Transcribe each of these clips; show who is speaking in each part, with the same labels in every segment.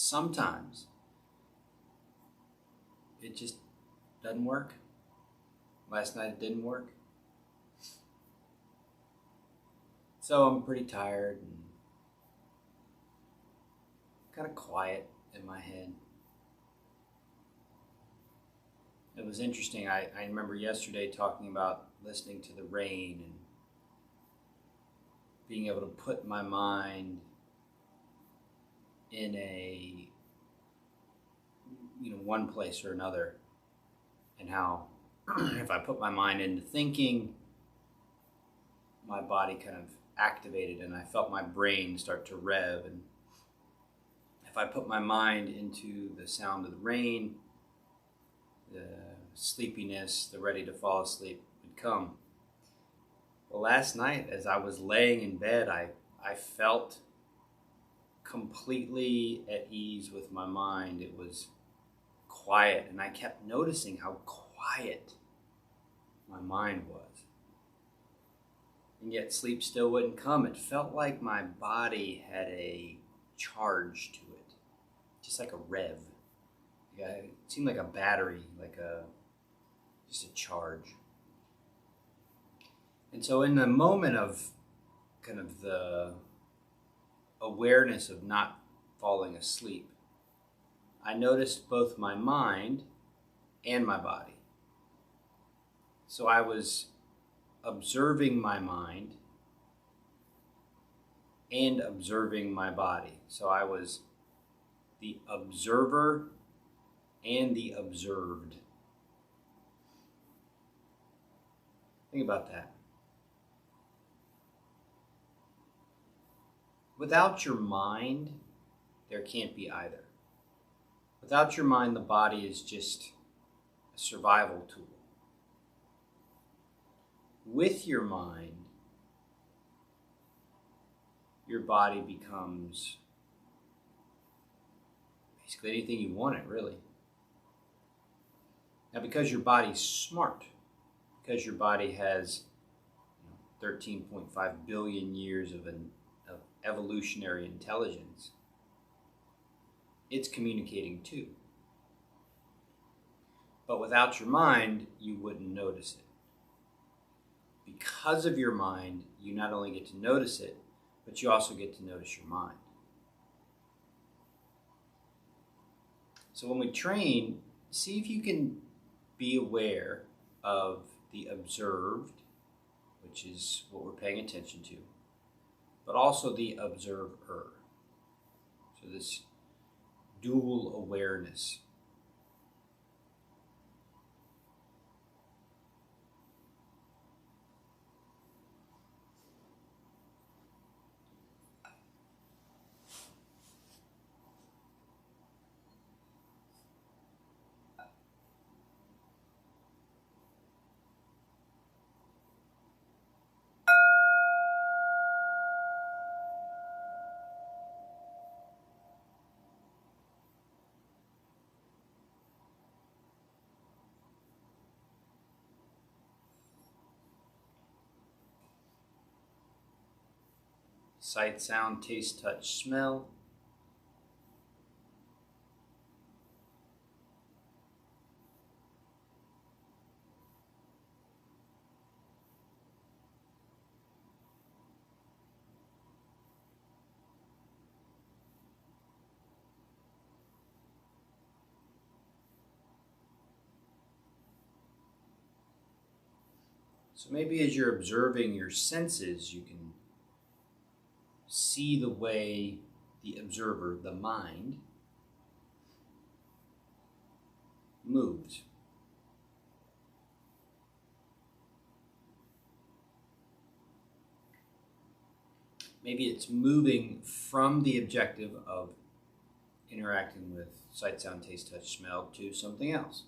Speaker 1: sometimes it just doesn't work. Last night it didn't work. So I'm pretty tired and kind of quiet in my head. It was interesting. I remember yesterday talking about listening to the rain and being able to put my mind in a, one place or another, and how if I put my mind into thinking, my body kind of activated and I felt my brain start to rev. And if I put my mind into the sound of the rain, the sleepiness, the ready to fall asleep would come. Well, last night as I was laying in bed, I felt completely at ease with my mind. It was quiet, and I kept noticing how quiet my mind was. And yet sleep still wouldn't come. It felt like my body had a charge to it, just like a rev. Yeah, it seemed like a battery, just a charge. And so in the moment of kind of the awareness of not falling asleep, I noticed both my mind and my body. So I was observing my mind and observing my body. So I was the observer and the observed. Think about that. Without your mind, there can't be either. Without your mind, the body is just a survival tool. With your mind, your body becomes basically anything you want it, really. Now, because your body's smart, because your body has 13.5 billion years of evolutionary intelligence, it's communicating too. But without your mind, you wouldn't notice it. Because of your mind, you not only get to notice it, but you also get to notice your mind. So when we train, see if you can be aware of the observed, which is what we're paying attention to, but also the observer. So this dual awareness. Sight, sound, taste, touch, smell. So maybe as you're observing your senses, you can see the way the observer, the mind, moves. Maybe it's moving from the objective of interacting with sight, sound, taste, touch, smell to something else.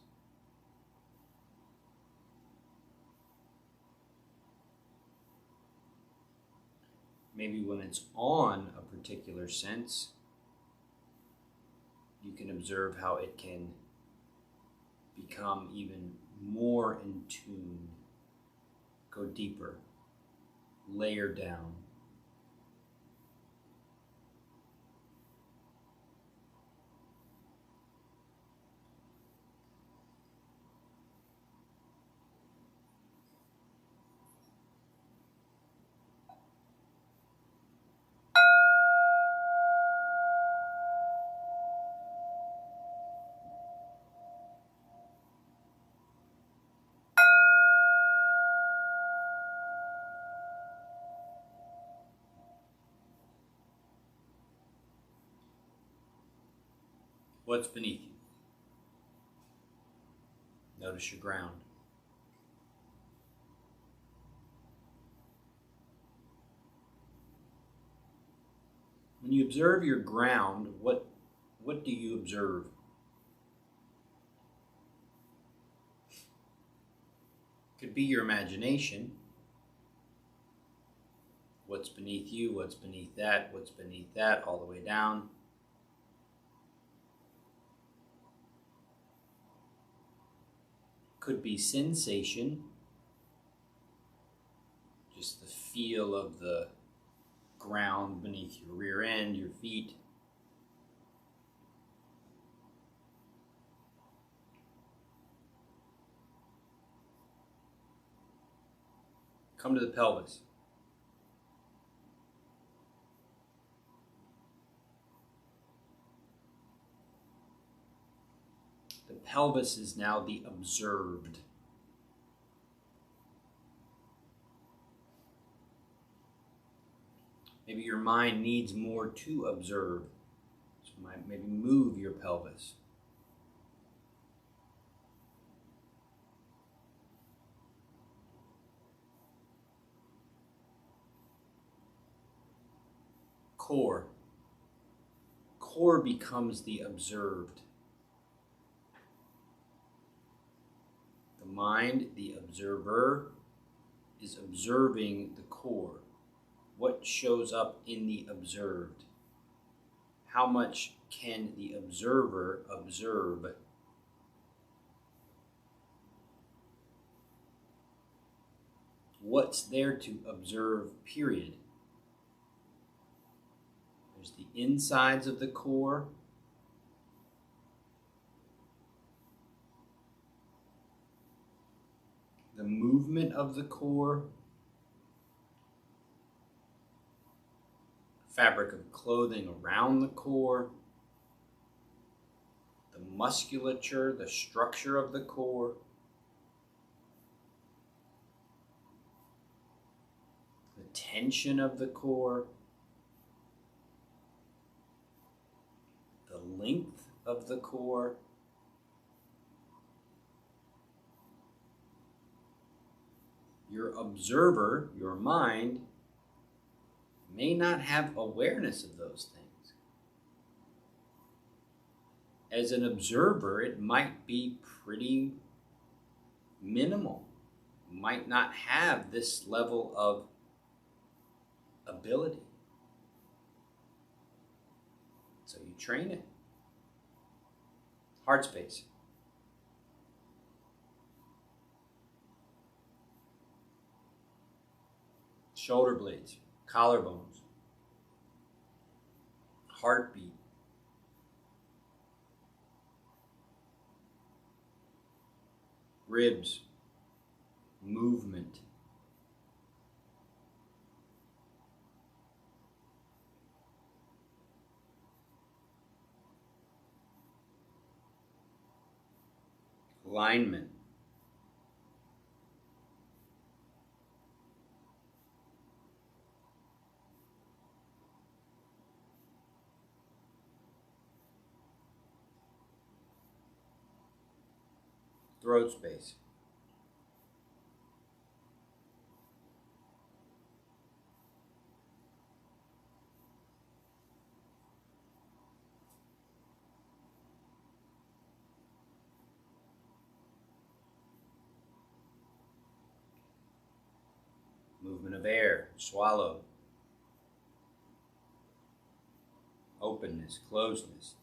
Speaker 1: Maybe when it's on a particular sense, you can observe how it can become even more in tune, go deeper, layer down. What's beneath you? Notice your ground. When you observe your ground, what do you observe? Could be your imagination. What's beneath you, what's beneath that, all the way down. Could be sensation, just the feel of the ground beneath your rear end, your feet. Come to the pelvis. The pelvis is now the observed. Maybe your mind needs more to observe. So maybe move your pelvis. Core. Core becomes the observed. The mind, the observer, is observing the core. What shows up in the observed? How much can the observer observe? What's there to observe, period? There's the insides of the core. The movement of the core. Fabric of clothing around the core. The musculature, the structure of the core. The tension of the core. The length of the core. Your observer, your mind, may not have awareness of those things. As an observer, it might be pretty minimal. Might not have this level of ability. So you train it. Heart space. Shoulder blades, collarbones, heartbeat, ribs, movement, alignment, throat space. Movement of air, swallow, openness, closedness.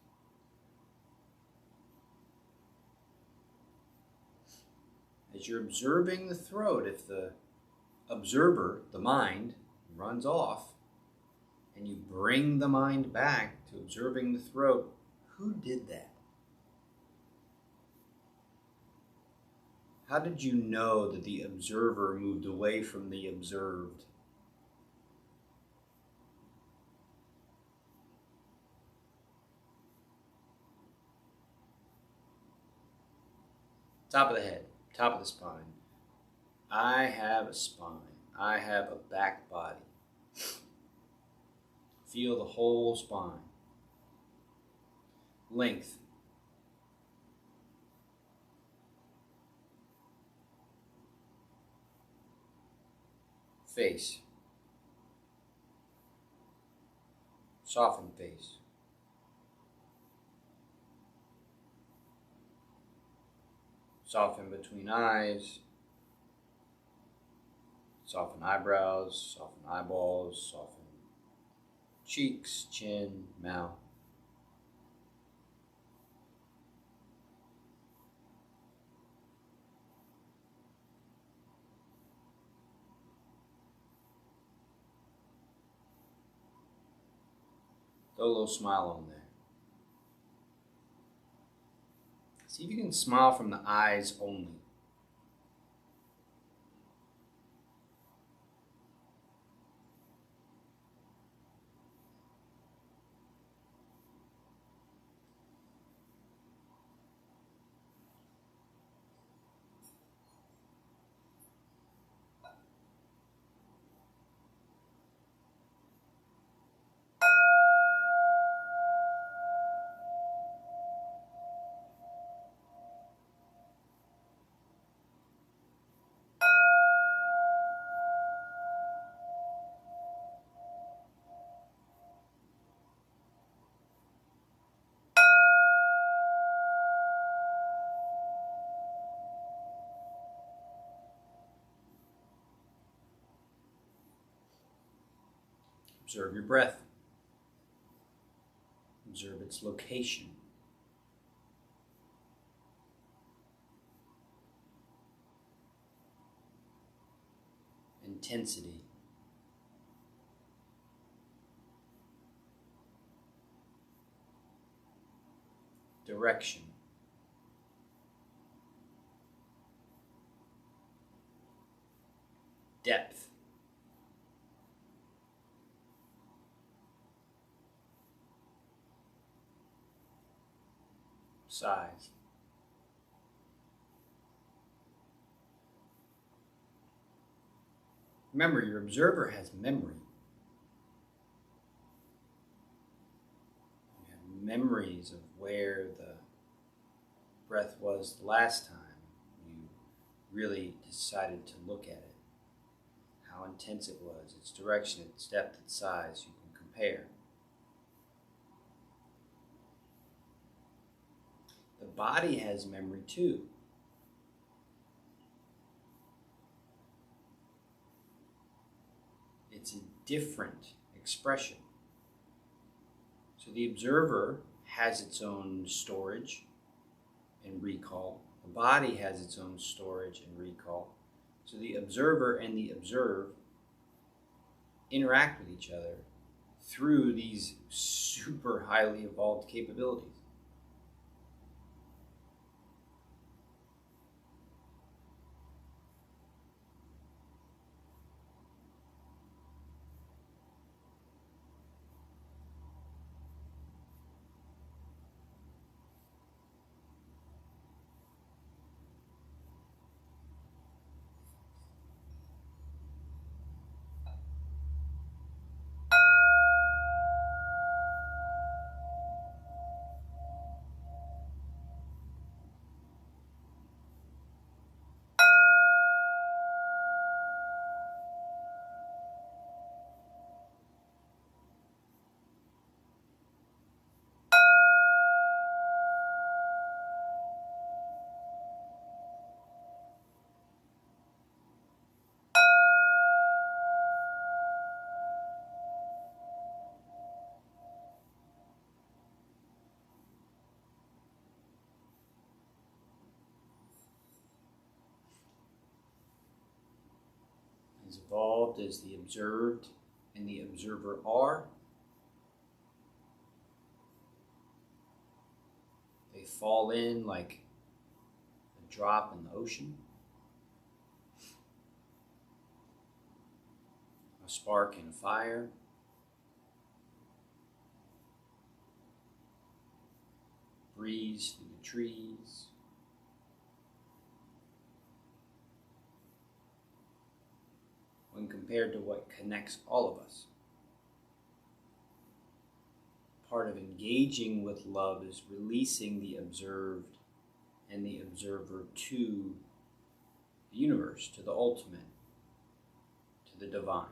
Speaker 1: As you're observing the throat, if the observer, the mind, runs off, and you bring the mind back to observing the throat, who did that? How did you know that the observer moved away from the observed? Top of the head, top of the spine. I have a spine. I have a back body. Feel the whole spine. Length. face. Soften face. Soften between eyes. Soften eyebrows, soften eyeballs, soften cheeks, chin, mouth. Throw a little smile on there. See if you can smile from the eyes only. Observe your breath. Observe its location. Intensity. Direction. Depth. Size. Remember, your observer has memory. You have memories of where the breath was the last time you really decided to look at it, how intense it was, its direction, its depth, its size. You can compare. The body has memory too. It's a different expression. So the observer has its own storage and recall. The body has its own storage and recall. So the observer and the observed interact with each other through these super highly evolved capabilities. As evolved as the observed and the observer are, they fall in like a drop in the ocean, a spark in a fire, breeze through the trees, when compared to what connects all of us. Part of engaging with love is releasing the observed and the observer to the universe, to the ultimate, to the divine.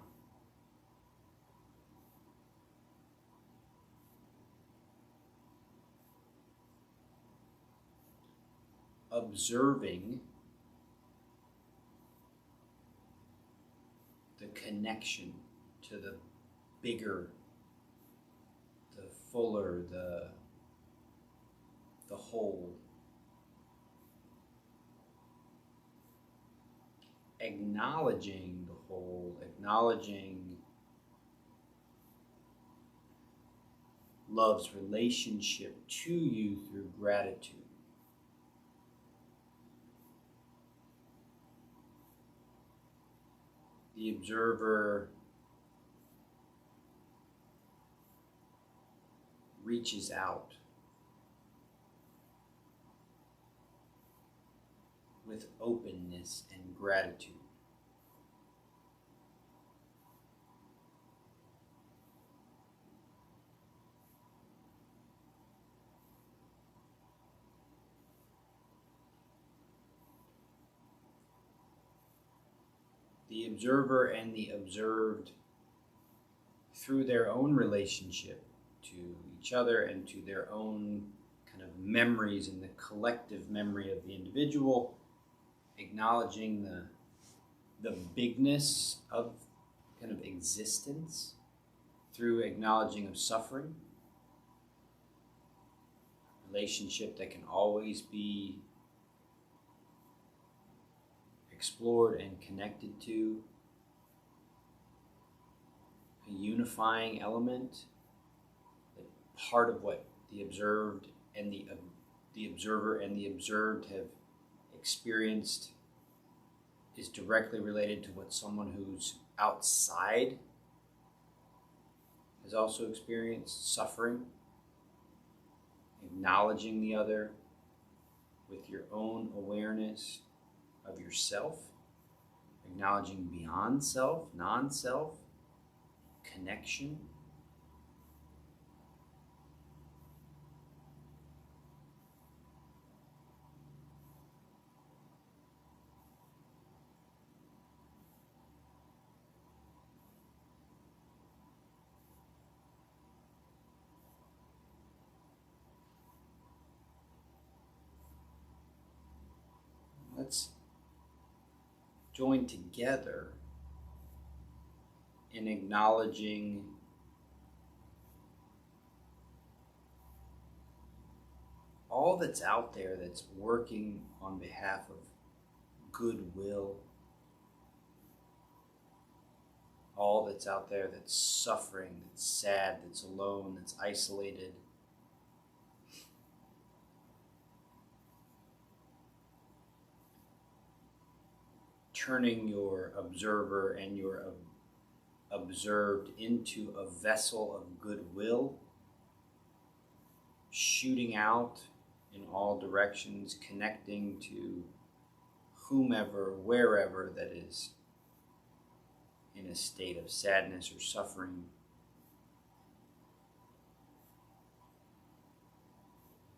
Speaker 1: Observing the connection to the bigger, the fuller, the whole. Acknowledging the whole, acknowledging love's relationship to you through gratitude. The observer reaches out with openness and gratitude. The observer and the observed, through their own relationship to each other and to their own kind of memories and the collective memory of the individual, acknowledging the bigness of kind of existence through acknowledging of suffering, relationship that can always be explored and connected to, a unifying element, that part of what the observed and the observer and the observed have experienced is directly related to what someone who's outside has also experienced, suffering. Acknowledging the other with your own awareness of yourself, acknowledging beyond self, non-self, connection. Let's join together in acknowledging all that's out there that's working on behalf of goodwill, all that's out there that's suffering, that's sad, that's alone, that's isolated. Turning your observer and your observed into a vessel of goodwill, shooting out in all directions, connecting to whomever, wherever that is in a state of sadness or suffering.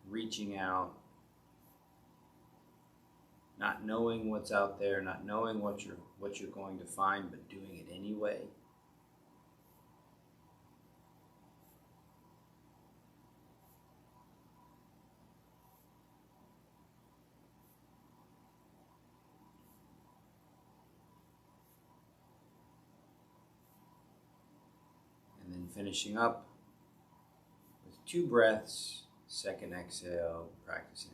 Speaker 1: Reaching out, not knowing what's out there, not knowing what you're going to find, but doing it anyway. And then finishing up with 2 breaths, second exhale, practicing.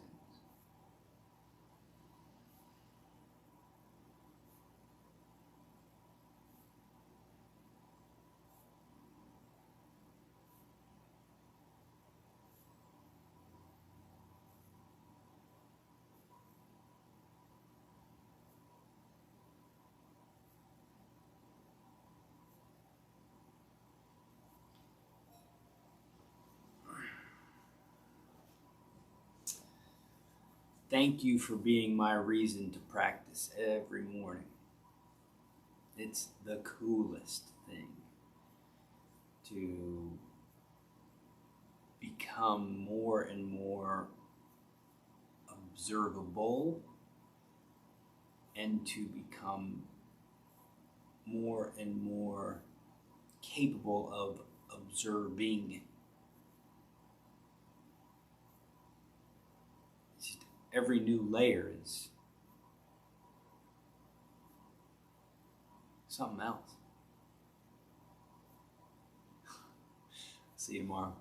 Speaker 1: Thank you for being my reason to practice every morning. It's the coolest thing to become more and more observable and to become more and more capable of observing. Just every new layer is something else. See you tomorrow.